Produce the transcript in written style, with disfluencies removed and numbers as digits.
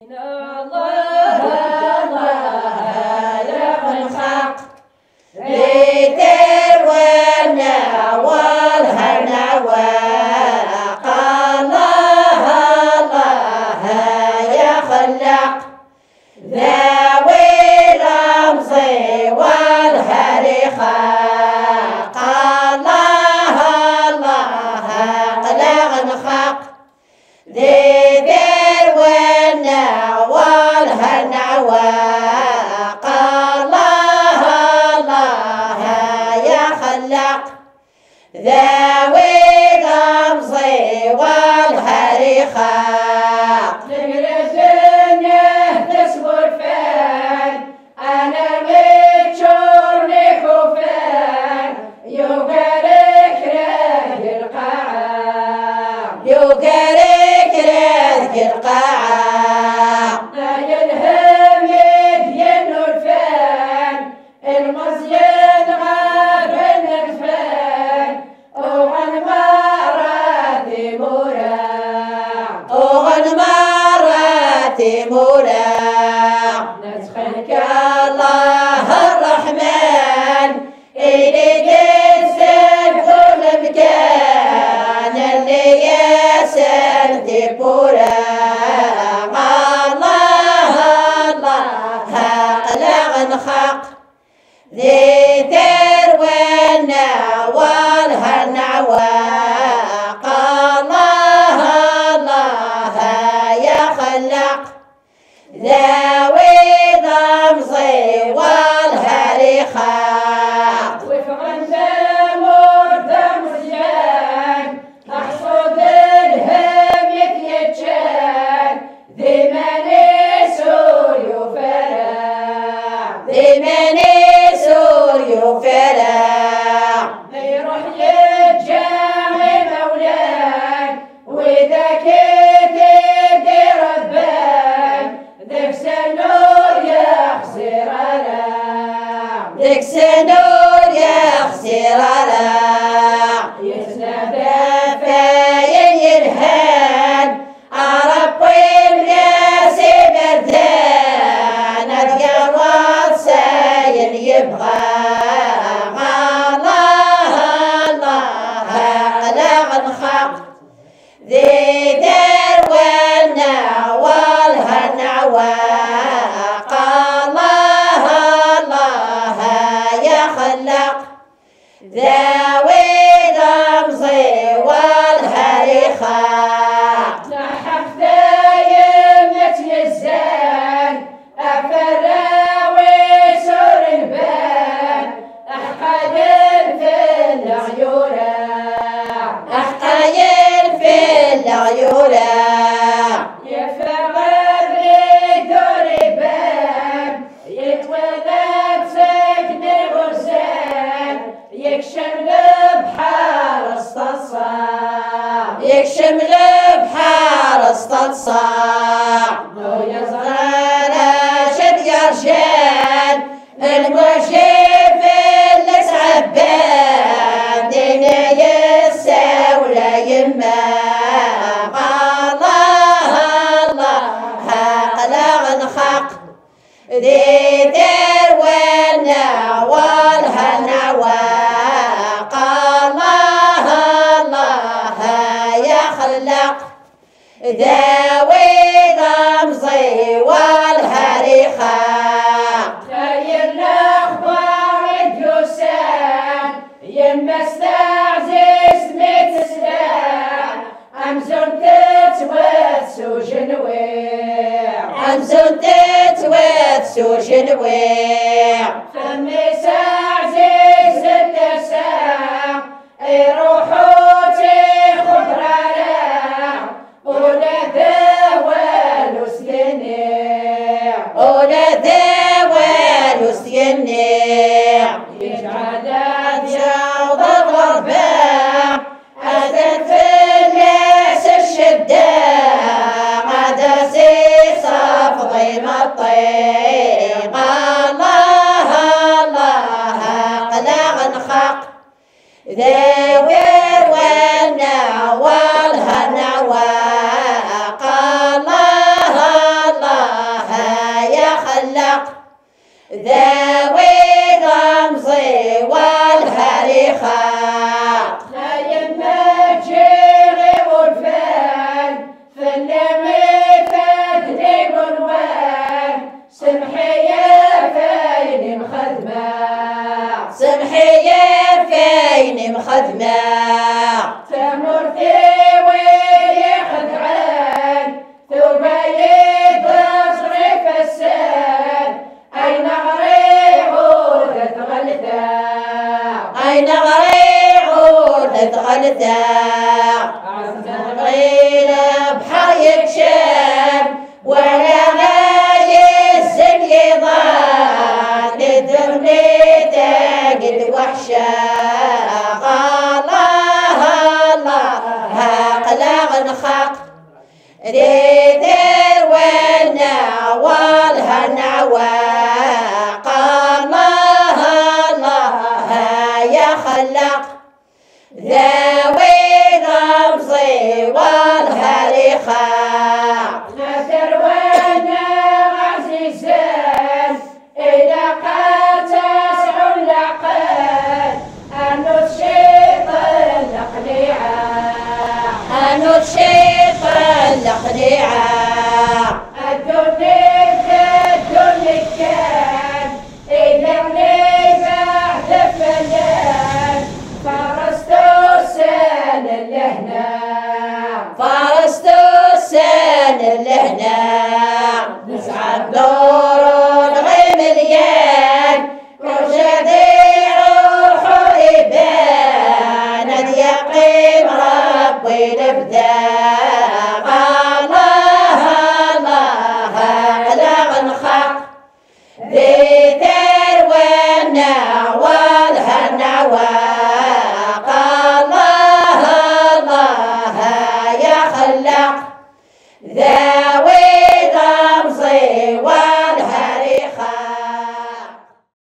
الله الله يا الحق ليدير والنوال هالنواق الله الله يا خلاق ذوي رمزي والهري خاق الله الله قلق نخاق ليدير والنوال هالنواق الله الله يا خلاق ذوي رمزي والهري خاق يوقرك رذك القاعة يلهم يدين الفان المزين غافل الفان وعن مراتي موراع وعن مراتي موراع نسخنك الله الرحمن إلي جسد كل مكان اللي يسد بورا الله الله قلق نخاق ذي تروينا والهالنعواق الله الله يا خلاق ذوي ضمزي والهري خاق وفغن دمور دمزيان محصود الهم يتيجان ذي مني سوري وفرع ذي مني سوري وفرع يروح يتجاهي مولان وإذا كنت ربان ذيك سنور يخسر ذيك سنور يخسر يتنادى فاين يرهان ربي بناسي بردان اتقرض ساين يبغى الله الله قلق نخاق ذي دار والنوال هالنعواق الله الله يا خلاق ذوي رمزي والهري خاق نحف دايم يتيزان أفراوي سور البان أحقايل في العيورة أحقايل في العيورة يفغر دور بان يتولد سجن الغرزان يكشم البحر استصاع يكشم البحار استصاع ويا راشد يرشد المشيف اللي سعبان ديني الساولة يما الله الله قلق نخاق ذي دير والنوال هالنعواق الله الله يا خلاق ذوي رمزي والهري خاق داير الاخبار الجسام يما استعزز ميت سلاح امزون تتوت سوجنويع أمزون تتوت سوجنويع فمي سعزز النساء يروحوا خضراء ولا ذوال سينيع ولا ذوال سينيع يجعل جوض الغرباء أتت في الناس الشداء غدا صف ضيم الطيق الله الله قلق نخاق ذي والنوال هالنواق الله ذوي الرمزي والهريخاق نايم الجيري والفال في اللميفات ديب وان سمحية فين مخدمة سمحية فين مخدمة تمرتي ويلي خدعان ثوبايد تصريف السان أين غريعود تغلثا أين غريعود تغلثا غير بحر يكشم ولا غاية السنيضان لدرني تاقد وحشة الله الله هاقلاغ نخاق ريدر والنا والهنعواق الله الله يا خلاق ذوي الرمزي والهريخاق نادر وانا عزيزان إذا قاتس علقان أنو الشيطان الأقنعة أنو الشيطان الأقنعة الدنيا كان إذا بعد فنان فرستو سان اللهنا فرست السن اللهنا نسعد